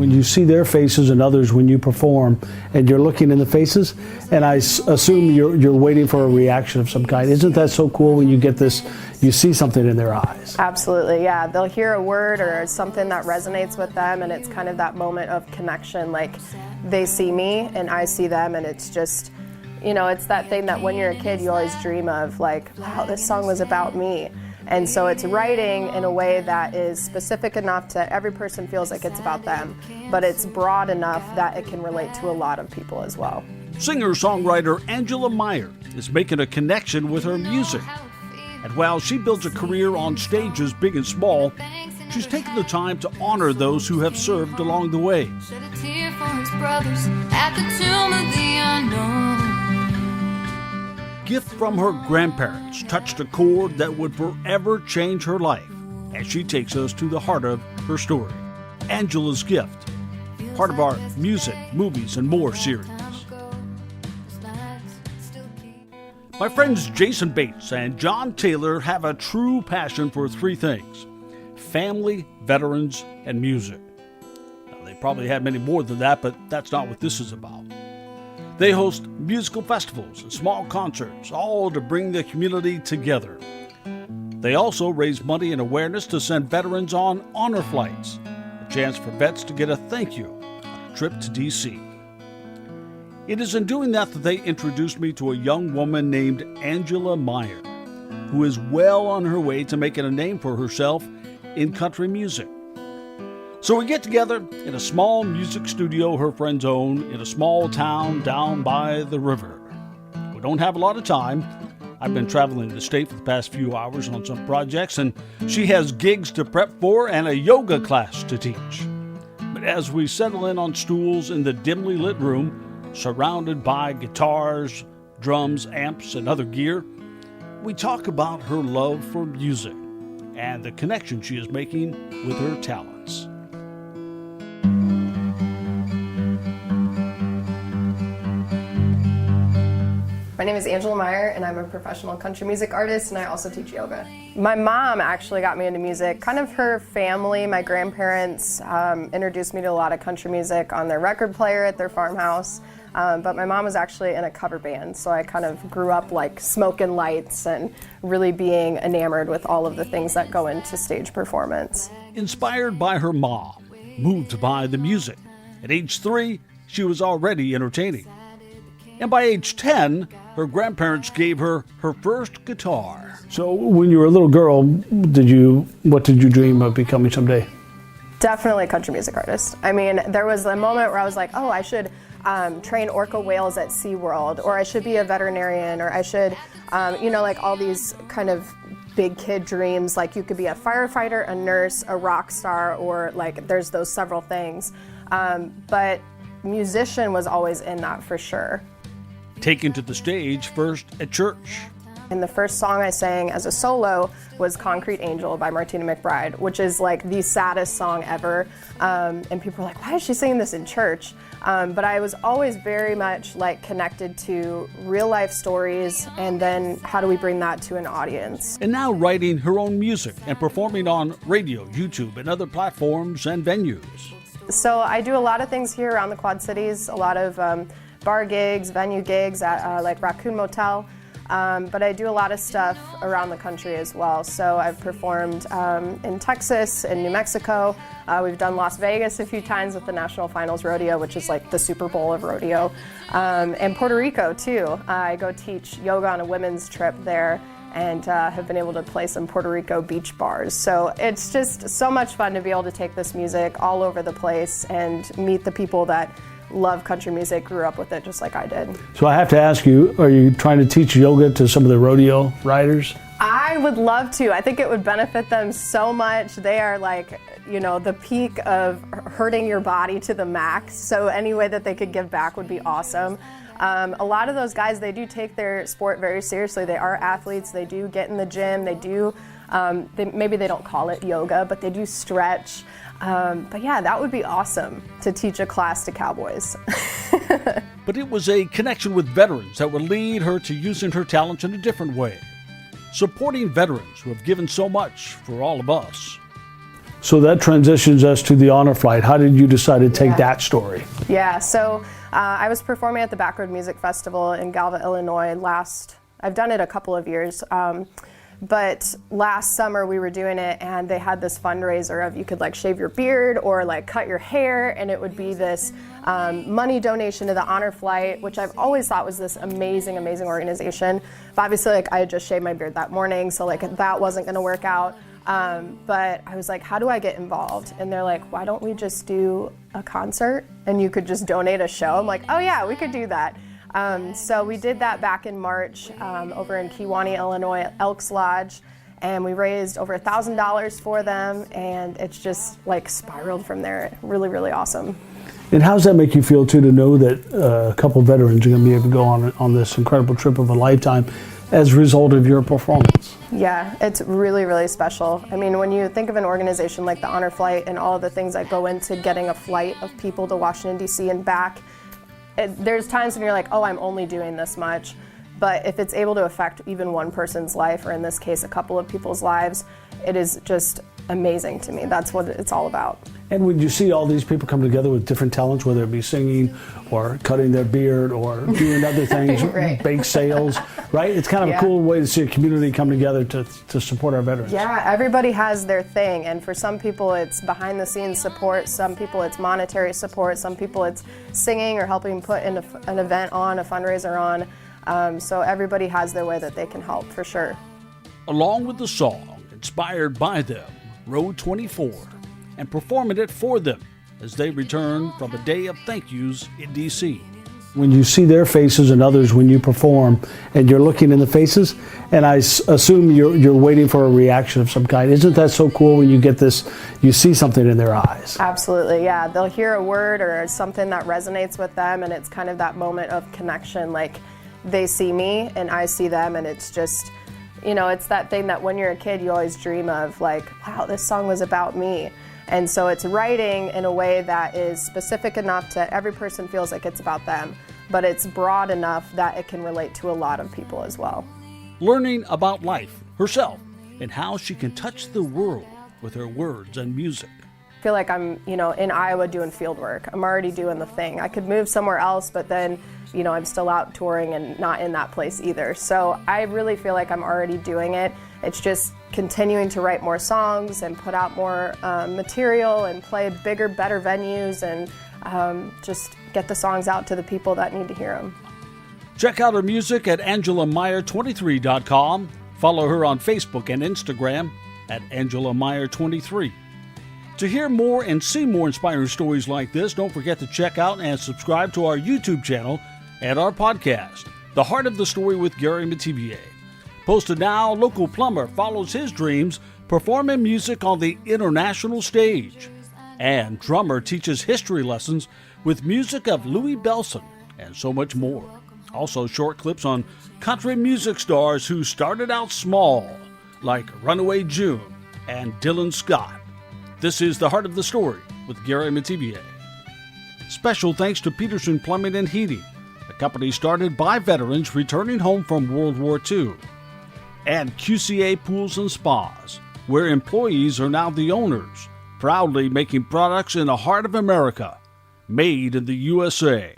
when you see their faces and others when you perform, and you're looking in the faces, and I assume you're waiting for a reaction of some kind. Isn't that so cool when you get this, you see something in their eyes? Absolutely, yeah. They'll hear a word or something that resonates with them, and it's kind of that moment of connection, like they see me and I see them, and it's just, you know, it's that thing that when you're a kid you always dream of, like, wow, this song was about me. And so it's writing in a way that is specific enough that every person feels like it's about them, but it's broad enough that it can relate to a lot of people as well. Singer-songwriter Angela Meyer is making a connection with her music. And while she builds a career on stages big and small, she's taken the time to honor those who have served along the way. Shed a tear for his brothers at the tomb of the unknown. Gift from her grandparents touched a chord that would forever change her life as she takes us to the heart of her story. Angela's Gift, part of our Music, Movies, and More series. My friends Jason Bates and John Taylor have a true passion for three things: family, veterans, and music. Now, they probably have many more than that, but that's not what this is about. They host musical festivals and small concerts, all to bring the community together. They also raise money and awareness to send veterans on honor flights, a chance for vets to get a thank you on a trip to D.C. It is in doing that they introduced me to a young woman named Angela Meyer, who is well on her way to making a name for herself in country music. So we get together in a small music studio her friends own in a small town down by the river. We don't have a lot of time. I've been traveling the state for the past few hours on some projects, and she has gigs to prep for and a yoga class to teach. But as we settle in on stools in the dimly lit room, surrounded by guitars, drums, amps, and other gear, we talk about her love for music and the connection she is making with her talents. My name is Angela Meyer, and I'm a professional country music artist, and I also teach yoga. My mom actually got me into music. Kind of her family, my grandparents introduced me to a lot of country music on their record player at their farmhouse. But my mom was actually in a cover band, so I kind of grew up like smoking lights and really being enamored with all of the things that go into stage performance. Inspired by her mom, moved by the music. At age 3, she was already entertaining. And by age 10, her grandparents gave her her first guitar. So when you were a little girl, what did you dream of becoming someday? Definitely a country music artist. I mean, there was a moment where I was like, oh, I should train orca whales at SeaWorld, or I should be a veterinarian, or I should, like all these kind of big kid dreams. Like you could be a firefighter, a nurse, a rock star, or like there's those several things. But musician was always in that for sure. Taken to the stage first at church. And the first song I sang as a solo was Concrete Angel by Martina McBride, which is like the saddest song ever. And people were like, why is she singing this in church? But I was always very much like connected to real life stories, and then how do we bring that to an audience? And now writing her own music and performing on radio, YouTube, and other platforms and venues. So I do a lot of things here around the Quad Cities, a lot of bar gigs, venue gigs at like Raccoon Motel. But I do a lot of stuff around the country as well. So I've performed in Texas, in New Mexico. We've done Las Vegas a few times with the National Finals Rodeo, which is like the Super Bowl of rodeo. And Puerto Rico too. I go teach yoga on a women's trip there, and have been able to play some Puerto Rico beach bars. So it's just so much fun to be able to take this music all over the place and meet the people that love country music, grew up with it just like I did. So I have to ask you, are you trying to teach yoga to some of the rodeo riders? I would love to. I think it would benefit them so much. They are like, the peak of hurting your body to the max. So any way that they could give back would be awesome. A lot of those guys, they do take their sport very seriously. They are athletes. They do get in the gym. They do, maybe they don't call it yoga, but they do stretch. But yeah, that would be awesome to teach a class to cowboys. But it was a connection with veterans that would lead her to using her talents in a different way, supporting veterans who have given so much for all of us. So that transitions us to the honor flight. How did you decide to take that story? Yeah, so I was performing at the Backroad Music Festival in Galva, Illinois I've done it a couple of years, but last summer we were doing it and they had this fundraiser of you could like shave your beard or like cut your hair, and it would be this money donation to the honor flight, which I've always thought was this amazing, amazing organization. But obviously like I had just shaved my beard that morning, so like that wasn't gonna work out. But I was like, how do I get involved? And they're like, why don't we just do a concert and you could just donate a show? I'm like, oh yeah, we could do that. So we did that back in March over in Kewanee, Illinois at Elks Lodge, and we raised over $1,000 for them, and it's just like spiraled from there. Really, really awesome. And how does that make you feel too, to know that a couple veterans are going to be able to go on this incredible trip of a lifetime as a result of your performance? Yeah, it's really, really special. I mean, when you think of an organization like the Honor Flight and all of the things that go into getting a flight of people to Washington, D.C. and back, there's times when you're like, oh, I'm only doing this much. But if it's able to affect even one person's life, or in this case, a couple of people's lives, it is just amazing to me. That's what it's all about. And when you see all these people come together with different talents, whether it be singing or cutting their beard or doing other things, Right. bake sales, right? It's kind of a cool way to see a community come together to support our veterans. Yeah, everybody has their thing, and for some people it's behind the scenes support, some people it's monetary support, some people it's singing or helping put an event on, a fundraiser on. So everybody has their way that they can help, for sure. Along with the song inspired by them, Road 24, and performing it for them as they return from a day of thank yous in D.C. When you see their faces and others when you perform, and you're looking in the faces, and I assume you're waiting for a reaction of some kind. Isn't that so cool when you get this, you see something in their eyes? Absolutely, yeah. They'll hear a word or something that resonates with them, and it's kind of that moment of connection. Like, they see me and I see them, and it's just, you know, it's that thing that when you're a kid you always dream of, like, wow, this song was about me. And so it's writing in a way that is specific enough to every person feels like it's about them, but it's broad enough that it can relate to a lot of people as well. Learning about life, herself, and how she can touch the world with her words and music. I feel like I'm, you know, in Iowa doing field work. I'm already doing the thing. I could move somewhere else, but then, you know, I'm still out touring and not in that place either. So I really feel like I'm already doing it. It's just continuing to write more songs and put out more material and play bigger, better venues, and just get the songs out to the people that need to hear them. Check out her music at AngelaMeyer23.com. Follow her on Facebook and Instagram at AngelaMeyer23. To hear more and see more inspiring stories like this, don't forget to check out and subscribe to our YouTube channel and our podcast, The Heart of the Story with Gary Metivier. Posted now, local plumber follows his dreams performing music on the international stage. And drummer teaches history lessons with music of Louis Bellson, and so much more. Also short clips on country music stars who started out small, like Runaway June and Dylan Scott. This is The Heart of the Story with Gary Metivier. Special thanks to Peterson Plumbing and Heating, a company started by veterans returning home from World War II. And QCA Pools and Spas, where employees are now the owners, proudly making products in the heart of America, made in the USA.